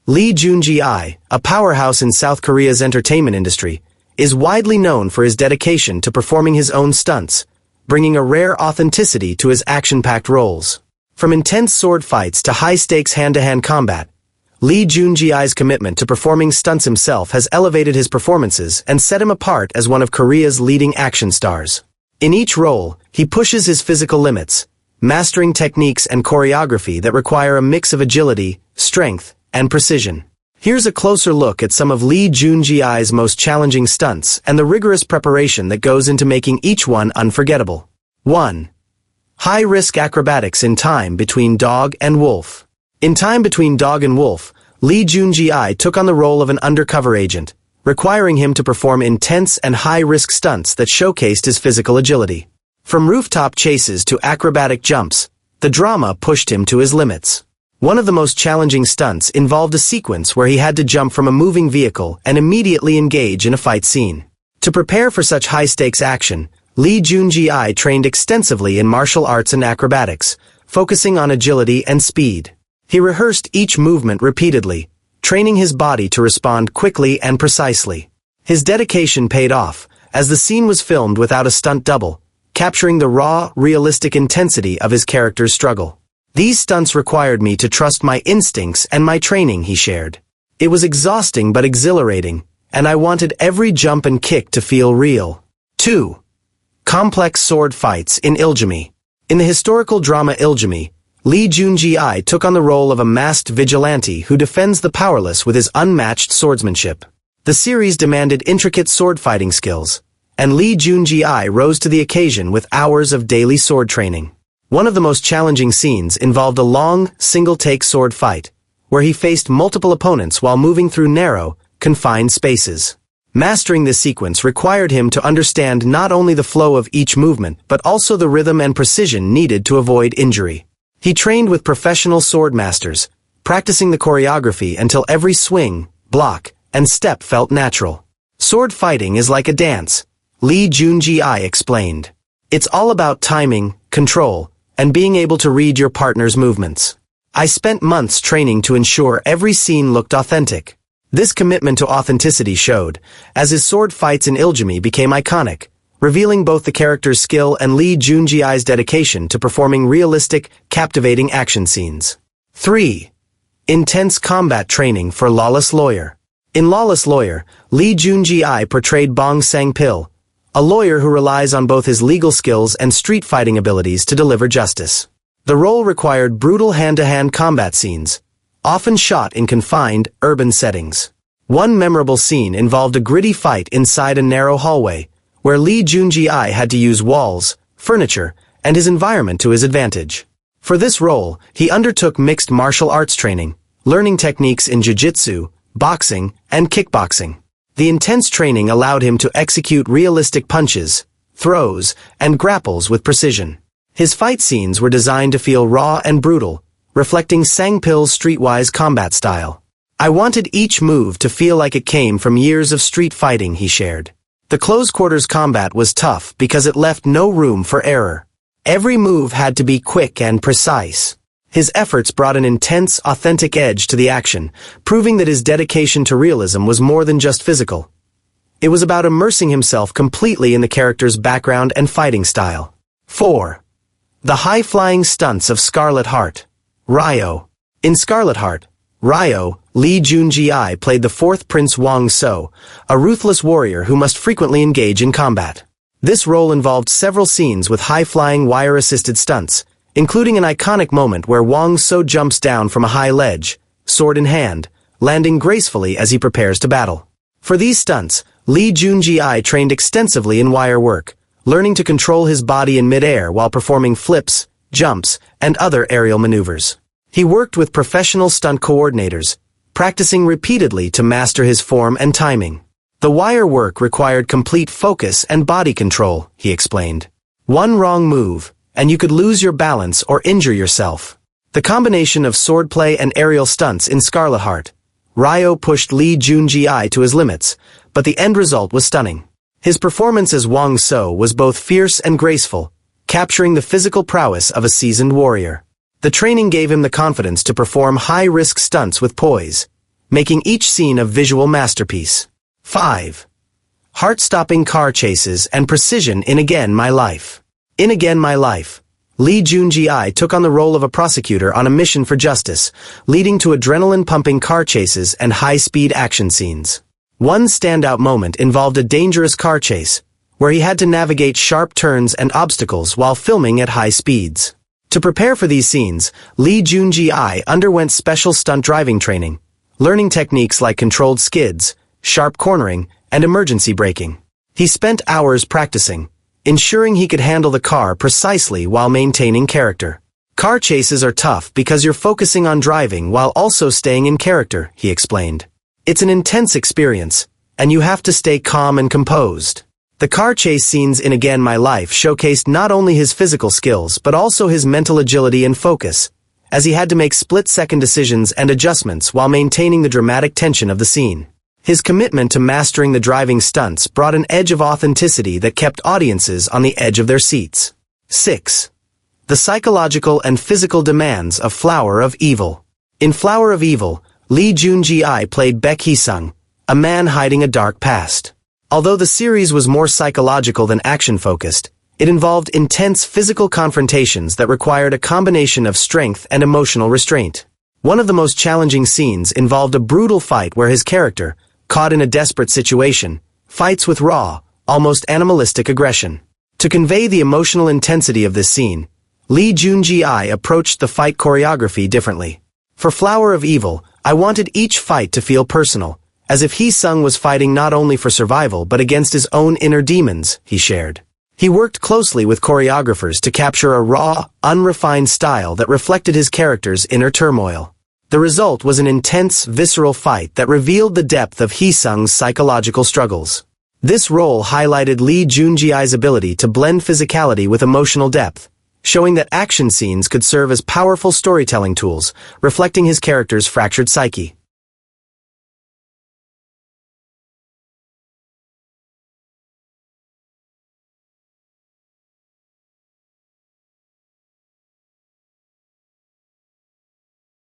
Lee Joon-gi, a powerhouse in South Korea's entertainment industry, is widely known for his dedication to performing his own stunts, bringing a rare authenticity to his action-packed roles. From intense sword fights to high-stakes hand-to-hand combat, Lee Joon-gi's commitment to performing stunts himself has elevated his performances and set him apart as one of Korea's leading action stars. In each role, he pushes his physical limits, mastering techniques and choreography that require a mix of agility, strength, and precision. Here's a closer look at some of Lee Joon-gi's most challenging stunts and the rigorous preparation that goes into making each one unforgettable. 1. High-risk acrobatics in Time Between Dog and Wolf. In Time Between Dog and Wolf, Lee Joon-gi took on the role of an undercover agent, requiring him to perform intense and high-risk stunts that showcased his physical agility. From rooftop chases to acrobatic jumps, the drama pushed him to his limits. One of the most challenging stunts involved a sequence where he had to jump from a moving vehicle and immediately engage in a fight scene. To prepare for such high-stakes action, Lee Joon-gi trained extensively in martial arts and acrobatics, focusing on agility and speed. He rehearsed each movement repeatedly, training his body to respond quickly and precisely. His dedication paid off, as the scene was filmed without a stunt double, capturing the raw, realistic intensity of his character's struggle. These stunts required me to trust my instincts and my training, he shared. It was exhausting but exhilarating, and I wanted every jump and kick to feel real. 2. Complex sword fights in Iljami. In the historical drama Iljami, Lee Joon-gi took on the role of a masked vigilante who defends the powerless with his unmatched swordsmanship. The series demanded intricate sword fighting skills, and Lee Joon-gi rose to the occasion with hours of daily sword training. One of the most challenging scenes involved a long, single-take sword fight, where he faced multiple opponents while moving through narrow, confined spaces. Mastering this sequence required him to understand not only the flow of each movement but also the rhythm and precision needed to avoid injury. He trained with professional sword masters, practicing the choreography until every swing, block, and step felt natural. Sword fighting is like a dance, Lee Joon-gi explained. It's all about timing, control, and being able to read your partner's movements. I spent months training to ensure every scene looked authentic. This commitment to authenticity showed, as his sword fights in Iljami became iconic, revealing both the character's skill and Lee Joon-gi's dedication to performing realistic, captivating action scenes. 3. Intense combat training for Lawless Lawyer. In Lawless Lawyer, Lee Joon-gi portrayed Bong Sang-pil, a lawyer who relies on both his legal skills and street fighting abilities to deliver justice. The role required brutal hand-to-hand combat scenes, often shot in confined, urban settings. One memorable scene involved a gritty fight inside a narrow hallway, where Lee Joon-gi had to use walls, furniture, and his environment to his advantage. For this role, he undertook mixed martial arts training, learning techniques in jiu-jitsu, boxing, and kickboxing. The intense training allowed him to execute realistic punches, throws, and grapples with precision. His fight scenes were designed to feel raw and brutal, reflecting Sang-pil's streetwise combat style. I wanted each move to feel like it came from years of street fighting, he shared. The close-quarters combat was tough because it left no room for error. Every move had to be quick and precise. His efforts brought an intense, authentic edge to the action, proving that his dedication to realism was more than just physical. It was about immersing himself completely in the character's background and fighting style. 4. The high-flying stunts of Scarlet Heart. Ryo. In Scarlet Heart, Ryo, Lee Joon-gi played the fourth Prince Wong-so, a ruthless warrior who must frequently engage in combat. This role involved several scenes with high-flying wire-assisted stunts, including an iconic moment where Wong-so jumps down from a high ledge, sword in hand, landing gracefully as he prepares to battle. For these stunts, Lee Joon-gi trained extensively in wire work, learning to control his body in midair while performing flips, jumps, and other aerial maneuvers. He worked with professional stunt coordinators, practicing repeatedly to master his form and timing. The wire work required complete focus and body control, he explained. One wrong move, and you could lose your balance or injure yourself. The combination of swordplay and aerial stunts in Scarlet Heart, Ryo pushed Lee Joon-gi to his limits, but the end result was stunning. His performance as Wong-so was both fierce and graceful, capturing the physical prowess of a seasoned warrior. The training gave him the confidence to perform high-risk stunts with poise, making each scene a visual masterpiece. 5. Heart-stopping car chases and precision in Again My Life. In Again My Life, Lee Joon-gi took on the role of a prosecutor on a mission for justice, leading to adrenaline-pumping car chases and high-speed action scenes. One standout moment involved a dangerous car chase, where he had to navigate sharp turns and obstacles while filming at high speeds. To prepare for these scenes, Lee Joon-gi underwent special stunt driving training, learning techniques like controlled skids, sharp cornering, and emergency braking. He spent hours practicing, ensuring he could handle the car precisely while maintaining character. Car chases are tough because you're focusing on driving while also staying in character, he explained. It's an intense experience, and you have to stay calm and composed. The car chase scenes in Again My Life showcased not only his physical skills but also his mental agility and focus, as he had to make split-second decisions and adjustments while maintaining the dramatic tension of the scene. His commitment to mastering the driving stunts brought an edge of authenticity that kept audiences on the edge of their seats. 6. The psychological and physical demands of Flower of Evil. In Flower of Evil, Lee Joon-gi played Baek Hee-sung, a man hiding a dark past. Although the series was more psychological than action-focused, it involved intense physical confrontations that required a combination of strength and emotional restraint. One of the most challenging scenes involved a brutal fight where his character, caught in a desperate situation, fights with raw, almost animalistic aggression. To convey the emotional intensity of this scene, Lee Joon-gi approached the fight choreography differently. For Flower of Evil, I wanted each fight to feel personal, as if Hee-sung was fighting not only for survival but against his own inner demons, he shared. He worked closely with choreographers to capture a raw, unrefined style that reflected his character's inner turmoil. The result was an intense, visceral fight that revealed the depth of Hee-sung's psychological struggles. This role highlighted Lee Joon-gi's ability to blend physicality with emotional depth, showing that action scenes could serve as powerful storytelling tools, reflecting his character's fractured psyche.